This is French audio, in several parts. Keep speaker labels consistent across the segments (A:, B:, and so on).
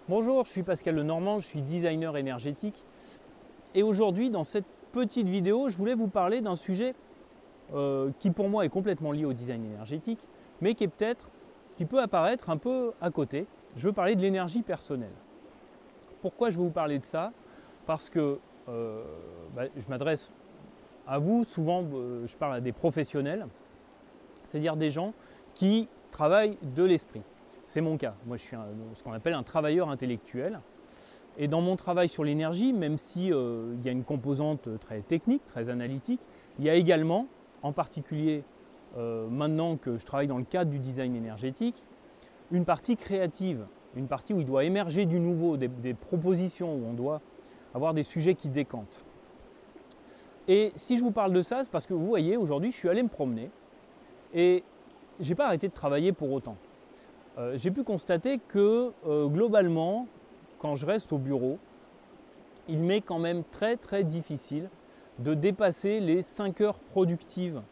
A: Bonjour, je suis Pascal Lenormand, je suis designer énergétique et aujourd'hui dans cette petite vidéo je voulais vous parler d'un sujet qui pour moi est complètement lié au design énergétique mais qui peut apparaître un peu à côté. Je veux parler de l'énergie personnelle. Pourquoi je veux vous parler de ça? Parce que je m'adresse à vous, souvent je parle à des professionnels, c'est-à-dire des gens qui travaillent de l'esprit. C'est mon cas. Moi, je suis ce qu'on appelle un travailleur intellectuel. Et dans mon travail sur l'énergie, même si il y a une composante très technique, très analytique, il y a également, en particulier maintenant que je travaille dans le cadre du design énergétique, une partie créative, une partie où il doit émerger du nouveau, des propositions, où on doit avoir des sujets qui décantent. Et si je vous parle de ça, c'est parce que vous voyez, aujourd'hui, je suis allé me promener et je n'ai pas arrêté de travailler pour autant. J'ai pu constater que globalement, quand je reste au bureau, il m'est quand même très difficile de dépasser les 5 heures productives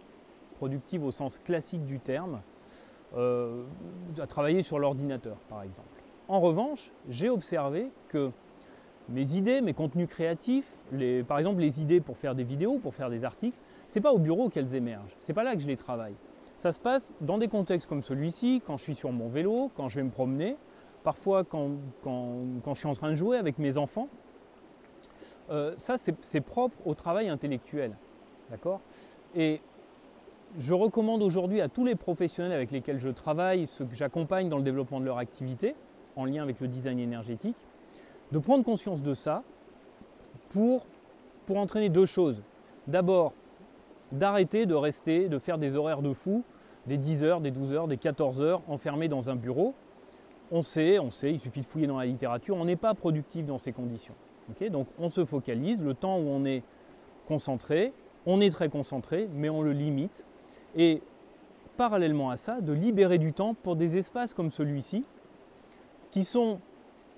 A: au sens classique du terme, à travailler sur l'ordinateur par exemple. En revanche, j'ai observé que mes idées, mes contenus créatifs, par exemple les idées pour faire des vidéos, pour faire des articles, ce n'est pas au bureau qu'elles émergent, ce n'est pas là que je les travaille. Ça se passe dans des contextes comme celui-ci, quand je suis sur mon vélo, quand je vais me promener, parfois quand je suis en train de jouer avec mes enfants. Ça, c'est propre au travail intellectuel. D'accord ? Et je recommande aujourd'hui à tous les professionnels avec lesquels je travaille, ceux que j'accompagne dans le développement de leur activité, en lien avec le design énergétique, de prendre conscience de ça pour entraîner deux choses. D'abord, d'arrêter de faire des horaires de fou, des 10 heures, des 12 heures, des 14 heures enfermés dans un bureau. On sait, il suffit de fouiller dans la littérature, on n'est pas productif dans ces conditions. Okay, donc on se focalise, le temps où on est concentré, on est très concentré, mais on le limite. Et parallèlement à ça, de libérer du temps pour des espaces comme celui-ci, qui sont,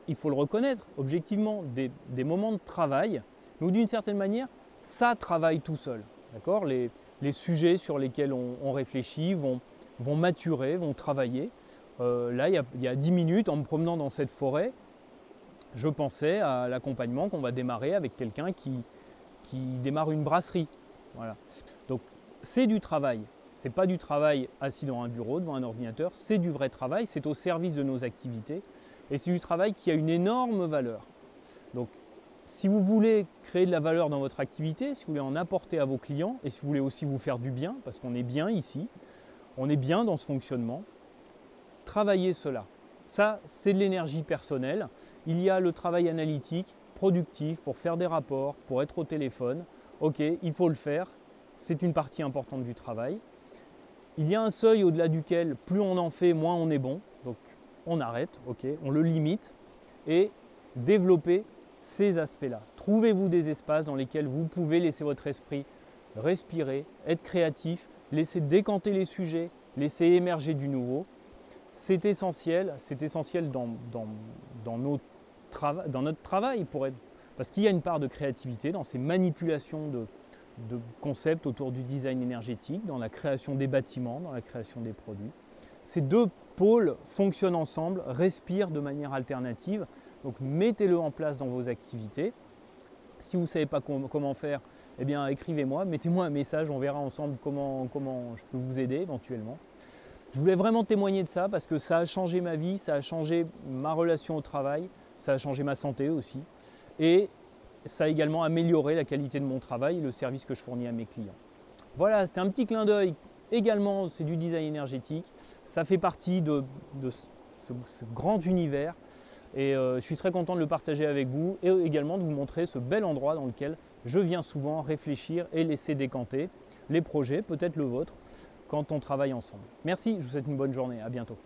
A: il faut le reconnaître, objectivement, des moments de travail, mais où d'une certaine manière, ça travaille tout seul. D'accord ? Les sujets sur lesquels on réfléchit vont maturer, vont travailler. Là, il y a 10 minutes, en me promenant dans cette forêt, je pensais à l'accompagnement qu'on va démarrer avec quelqu'un qui démarre une brasserie. Voilà. Donc, c'est du travail. Ce n'est pas du travail assis dans un bureau, devant un ordinateur. C'est du vrai travail, c'est au service de nos activités. Et c'est du travail qui a une énorme valeur. Donc, si vous voulez créer de la valeur dans votre activité, si vous voulez en apporter à vos clients et si vous voulez aussi vous faire du bien, parce qu'on est bien ici, on est bien dans ce fonctionnement, travaillez cela. Ça, c'est de l'énergie personnelle. Il y a le travail analytique, productif, pour faire des rapports, pour être au téléphone. Ok, il faut le faire, c'est une partie importante du travail. Il y a un seuil au-delà duquel, plus on en fait, moins on est bon. Donc, on arrête, ok, on le limite et développer ces aspects-là. Trouvez-vous des espaces dans lesquels vous pouvez laisser votre esprit respirer, être créatif, laisser décanter les sujets, laisser émerger du nouveau. C'est essentiel dans notre travail parce qu'il y a une part de créativité dans ces manipulations de concepts autour du design énergétique, dans la création des bâtiments, dans la création des produits. Ces deux pôles fonctionnent ensemble, respirent de manière alternative. Donc mettez-le en place dans vos activités. Si vous ne savez pas comment faire, eh bien écrivez-moi, mettez-moi un message, on verra ensemble comment je peux vous aider éventuellement. Je voulais vraiment témoigner de ça parce que ça a changé ma vie, ça a changé ma relation au travail, ça a changé ma santé aussi. Et ça a également amélioré la qualité de mon travail et le service que je fournis à mes clients. Voilà, c'était un petit clin d'œil. Également, c'est du design énergétique. Ça fait partie de ce grand univers. Et je suis très content de le partager avec vous et également de vous montrer ce bel endroit dans lequel je viens souvent réfléchir et laisser décanter les projets, peut-être le vôtre, quand on travaille ensemble. Merci, je vous souhaite une bonne journée, à bientôt.